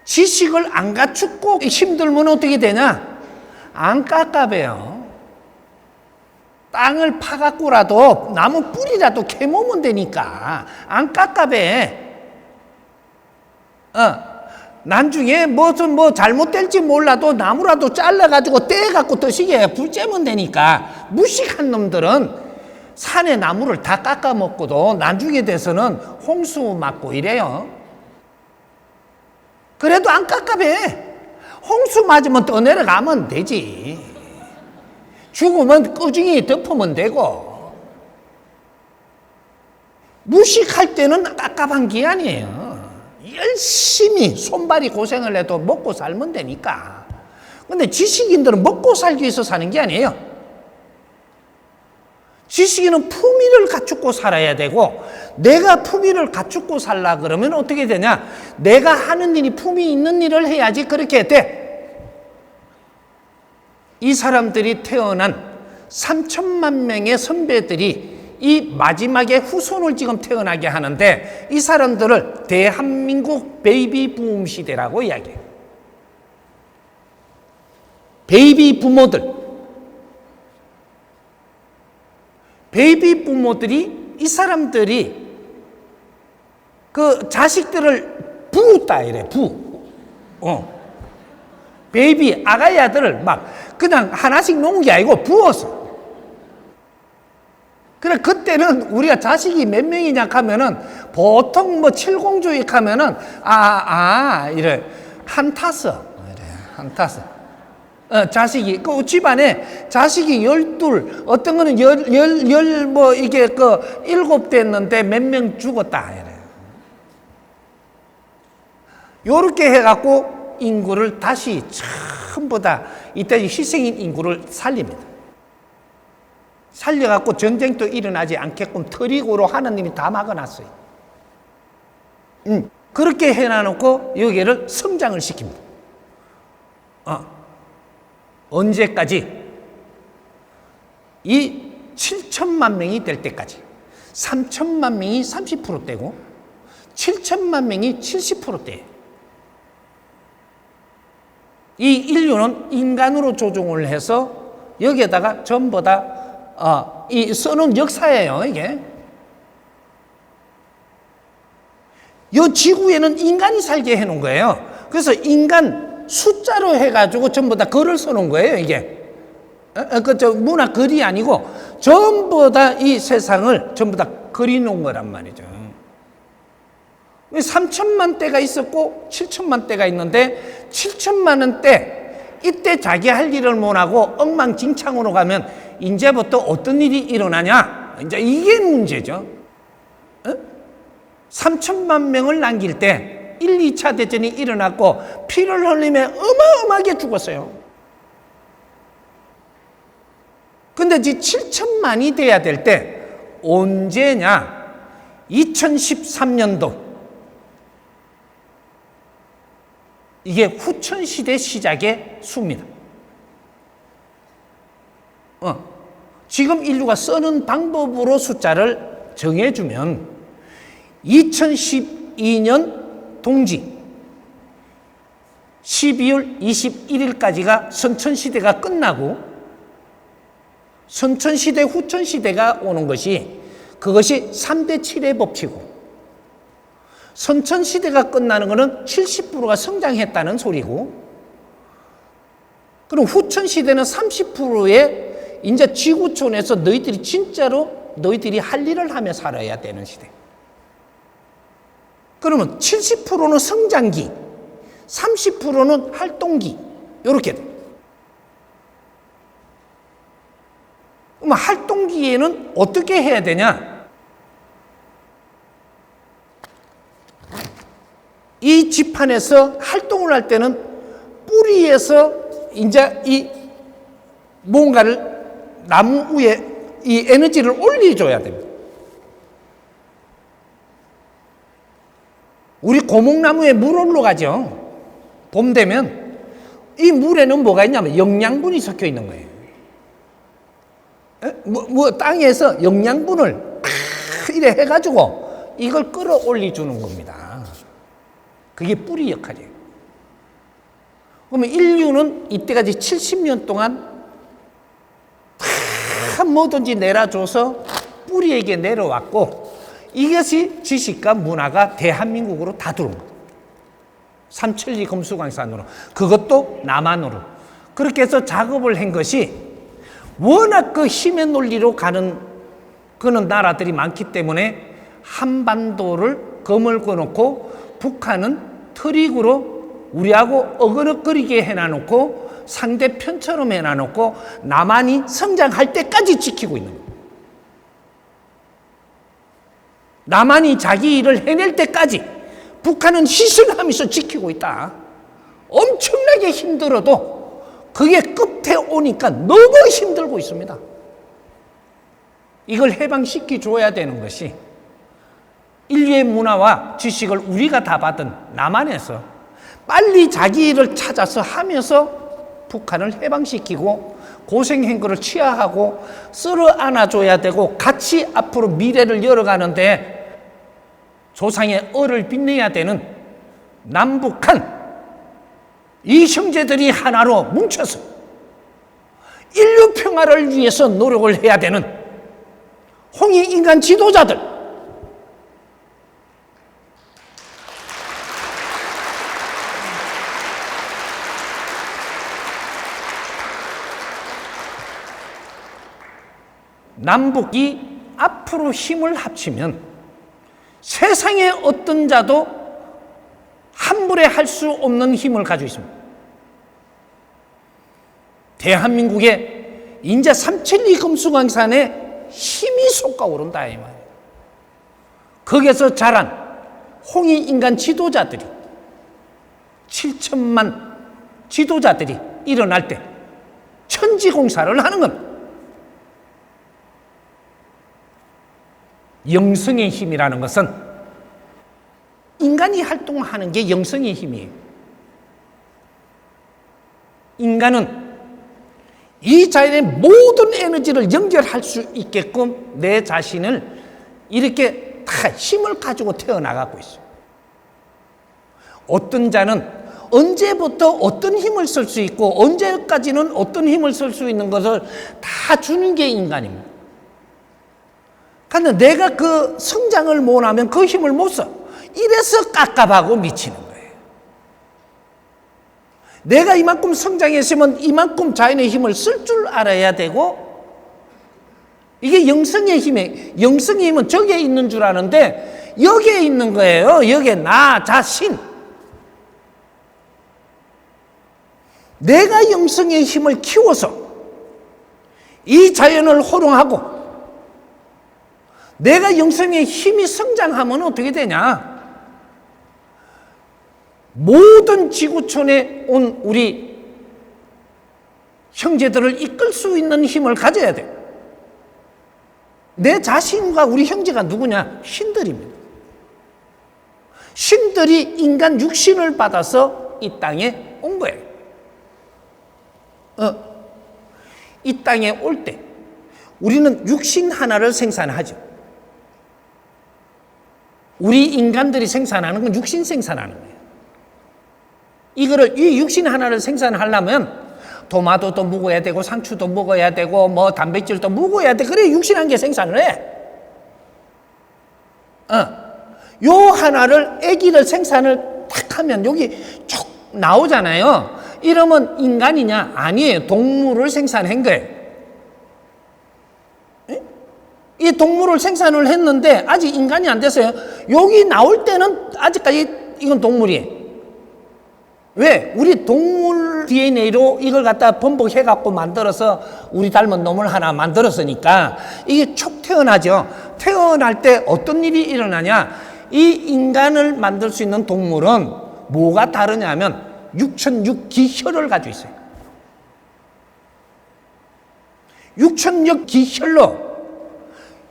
지식을 안 갖추고 힘들면 어떻게 되냐? 안 깝깝해요. 땅을 파갖고라도 나무 뿌리라도 캐먹으면 되니까 안 깝깝해. 나중에 무슨 잘못될지 몰라도 나무라도 잘라가지고 떼갖고 드시게 불 쬐면 되니까. 무식한 놈들은 산의 나무를 다 깎아먹고도 나중에 돼서는 홍수 맞고 이래요. 그래도 안 깝깝해. 홍수 맞으면 떠내려가면 되지. 죽으면 꾸준히 덮으면 되고. 무식할 때는 깝깝한 게 아니에요. 열심히 손발이 고생을 해도 먹고 살면 되니까. 근데 지식인들은 먹고 살기 위해서 사는 게 아니에요. 지식인은 품위를 갖추고 살아야 되고, 내가 품위를 갖추고 살라 그러면 어떻게 되냐? 내가 하는 일이 품위 있는 일을 해야지 그렇게 돼. 이 사람들이 태어난 3천만 명의 선배들이 이 마지막에 후손을 지금 태어나게 하는데, 이 사람들을 대한민국 베이비 붐 시대라고 이야기해요. 베이비 부모들. 베이비 부모들이, 이 사람들이 그 자식들을 부었다 이래. 베이비 아가의 아들을 막 그냥 하나씩 놓은 게 아니고 부었어. 그래, 그때는 우리가 자식이 몇 명이냐 하면은 보통 칠공주익 하면은 이래 한타서 이래 한타서. 자식이 그 집안에 자식이 12, 어떤 거는 이게 7 됐는데 몇 명 죽었다 이래. 요렇게 해갖고 인구를 다시 전부 다 이때 희생인 인구를 살립니다. 살려갖고 전쟁도 일어나지 않게끔 트릭으로 하나님이 다 막아놨어요. 그렇게 해놔놓고 여기를 성장을 시킵니다. 언제까지? 이 7천만 명이 될 때까지. 3천만 명이 30%대고 7천만 명이 70%대예요. 이 인류는 인간으로 조종을 해서 여기에다가 전부 다 이 써놓은 역사예요, 이게. 이 지구에는 인간이 살게 해놓은 거예요. 그래서 인간 숫자로 해가지고 전부 다 글을 써놓은 거예요, 이게. 문화 글이 아니고 전부 다 이 세상을 전부 다 그려놓은 거란 말이죠. 3천만 대가 있었고 7천만 대가 있는데 7천만원 때 이때 자기 할 일을 못하고 엉망진창으로 가면 이제부터 어떤 일이 일어나냐? 이제 이게 문제죠. 3천만 명을 남길 때 1, 2차 대전이 일어났고 피를 흘리며 어마어마하게 죽었어요. 근데 이제 7천만이 돼야 될 때 언제냐? 2013년도. 이게 후천시대 시작의 수입니다. 지금 인류가 쓰는 방법으로 숫자를 정해주면 2012년 동지 12월 21일까지가 선천시대가 끝나고 선천시대, 후천시대가 오는 것이 그것이 3대 7의 법칙이고 선천시대가 끝나는 것은 70%가 성장했다는 소리고 그럼 후천시대는 30%의 이제 지구촌에서 너희들이 진짜로 너희들이 할 일을 하며 살아야 되는 시대. 그러면 70%는 성장기, 30%는 활동기, 이렇게 돼. 그럼 활동기에는 어떻게 해야 되냐? 이 집안에서 활동을 할 때는 뿌리에서 이제 이 뭔가를 나무 위에 이 에너지를 올려줘야 됩니다. 우리 고목나무에 물 올라가죠. 봄 되면 이 물에는 뭐가 있냐면 영양분이 섞여 있는 거예요. 땅에서 영양분을 이래 해가지고 이걸 끌어올려 주는 겁니다. 그게 뿌리 역할이에요. 그러면 인류는 이때까지 70년 동안 다 뭐든지 내려줘서 뿌리에게 내려왔고, 이것이 지식과 문화가 대한민국으로 다 들어온 거예요. 삼천리 금수강산으로, 그것도 남한으로. 그렇게 해서 작업을 한 것이, 워낙 그 힘의 논리로 가는 그런 나라들이 많기 때문에 한반도를 거물고 놓고 북한은 트릭으로 우리하고 어그럭거리게 해놔놓고 상대편처럼 해놔놓고 남한이 성장할 때까지 지키고 있는 거예요. 남한이 자기 일을 해낼 때까지 북한은 희생하면서 지키고 있다. 엄청나게 힘들어도 그게 끝에 오니까 너무 힘들고 있습니다. 이걸 해방시켜 줘야 되는 것이, 인류의 문화와 지식을 우리가 다 받은 남한에서 빨리 자기 일을 찾아서 하면서 북한을 해방시키고 고생한 거를 취하하고 쓸어 안아줘야 되고, 같이 앞으로 미래를 열어가는데 조상의 얼을 빛내야 되는 남북한 이 형제들이 하나로 뭉쳐서 인류 평화를 위해서 노력을 해야 되는 홍익인간 지도자들, 남북이 앞으로 힘을 합치면 세상의 어떤 자도 함부로 할 수 없는 힘을 가지고 있습니다. 대한민국의 이제 삼천리 금수강산에 힘이 솟아오른다 이 말이에요. 거기에서 자란 홍익인간 지도자들이, 7천만 지도자들이 일어날 때 천지공사를 하는 겁니다. 영성의 힘이라는 것은 인간이 활동하는 게 영성의 힘이에요. 인간은 이 자연의 모든 에너지를 연결할 수 있게끔 내 자신을 이렇게 다 힘을 가지고 태어나가고 있어요. 어떤 자는 언제부터 어떤 힘을 쓸 수 있고 언제까지는 어떤 힘을 쓸 수 있는 것을 다 주는 게 인간입니다. 그런데 내가 그 성장을 못하면 그 힘을 못 써. 이래서 깝깝하고 미치는 거예요. 내가 이만큼 성장했으면 이만큼 자연의 힘을 쓸 줄 알아야 되고, 이게 영성의 힘이에요. 영성의 힘은 저기에 있는 줄 아는데 여기에 있는 거예요. 여기에 나 자신. 내가 영성의 힘을 키워서 이 자연을 호령하고 내가 영성의 힘이 성장하면 어떻게 되냐? 모든 지구촌에 온 우리 형제들을 이끌 수 있는 힘을 가져야 돼. 내 자신과 우리 형제가 누구냐? 신들입니다. 신들이 인간 육신을 받아서 이 땅에 온 거예요. 이 땅에 올 때 우리는 육신 하나를 생산하죠. 우리 인간들이 생산하는 건 육신 생산하는 거예요. 이 육신 하나를 생산하려면 토마토도 먹어야 되고 상추도 먹어야 되고 뭐 단백질도 먹어야 돼. 그래 육신 한 개 생산을 해. 요 하나를 아기를 생산을 탁 하면 여기 쭉 나오잖아요. 이러면 인간이냐? 아니에요. 동물을 생산한 거예요. 이 동물을 생산을 했는데 아직 인간이 안 됐어요. 여기 나올 때는 아직까지 이건 동물이에요. 왜? 우리 동물 DNA로 이걸 갖다 번복해갖고 만들어서 우리 닮은 놈을 하나 만들었으니까 이게 촉 태어나죠. 태어날 때 어떤 일이 일어나냐? 이 인간을 만들 수 있는 동물은 뭐가 다르냐면 6,006기혈을 가지고 있어요. 6,006기혈로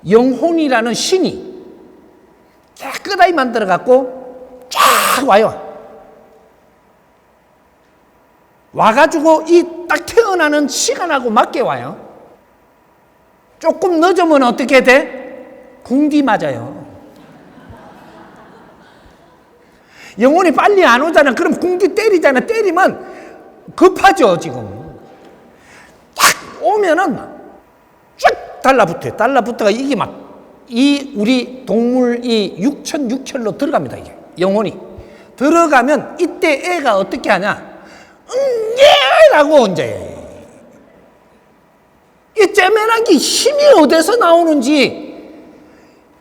영혼이라는 신이 깨끗하게 만들어갖고 쫙 와요. 와가지고 이 딱 태어나는 시간하고 맞게 와요. 조금 늦으면 어떻게 돼? 궁디 맞아요. 영혼이 빨리 안 오잖아. 그럼 궁디 때리잖아. 때리면 급하죠, 지금. 딱 오면은 쫙 달라붙어요. 달라붙어가 이게 막, 우리 동물 육천로 들어갑니다, 이게. 영혼이. 들어가면 이때 애가 어떻게 하냐? 라고 이제. 이 째매난 게 힘이 어디서 나오는지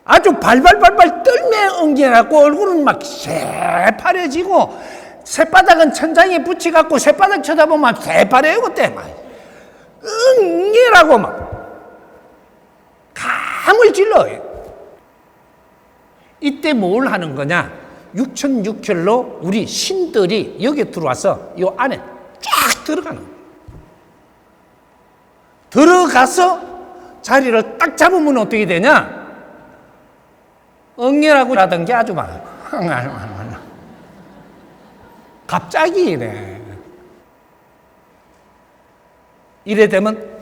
아주 발발발발 떨며 엉겨갖고 얼굴은 막 새파래지고, 새바닥은 천장에 붙여갖고 새바닥 쳐다보면 새파래요, 그때. 막. 응애라고 막. 감을 질러요. 이때 뭘 하는 거냐? 육천육혈로 우리 신들이 여기 들어와서 요 안에 쫙 들어가는 거예요. 들어가서 자리를 딱 잡으면 어떻게 되냐? 응애라고 하던 게 아주 많아. 갑자기 이래. 이래 되면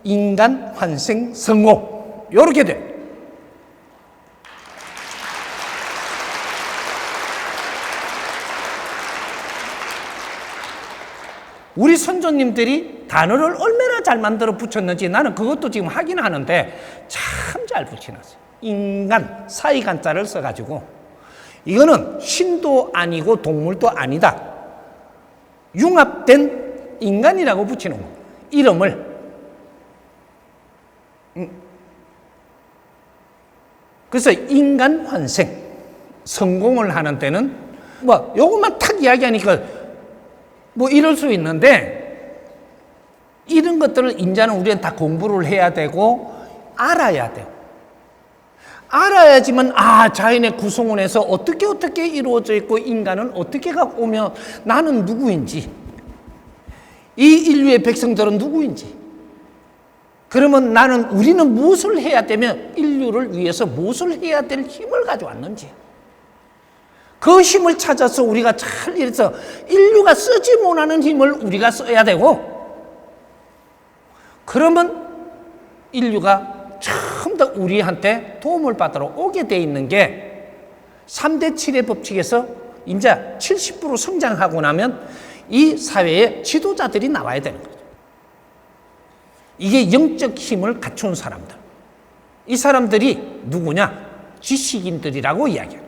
인간 환생 성공. 요렇게 돼. 우리 선조님들이 단어를 얼마나 잘 만들어 붙였는지 나는 그것도 지금 하긴 하는데 참 잘 붙여놨어요. 인간, 사이간자를 써가지고 이거는 신도 아니고 동물도 아니다. 융합된 인간이라고 붙이는 거. 이름을. 그래서 인간 환생, 성공을 하는 때는 뭐 요것만 탁 이야기하니까 뭐 이럴 수 있는데, 이런 것들을 인자는 우리는 다 공부를 해야 되고 알아야 돼요. 알아야지만 자연의 구성원에서 어떻게 이루어져 있고 인간은 어떻게가 오면 나는 누구인지, 이 인류의 백성들은 누구인지, 그러면 우리는 무엇을 해야 되면 인류를 위해서 무엇을 해야 될 힘을 가져왔는지, 그 힘을 찾아서 우리가 잘 이래서 인류가 쓰지 못하는 힘을 우리가 써야 되고, 그러면 인류가 처음 더 우리한테 도움을 받으러 오게 돼 있는 게 3대 7의 법칙에서 이제 70% 성장하고 나면 이 사회에 지도자들이 나와야 되는 거죠. 이게 영적 힘을 갖춘 사람들. 이 사람들이 누구냐? 지식인들이라고 이야기해요.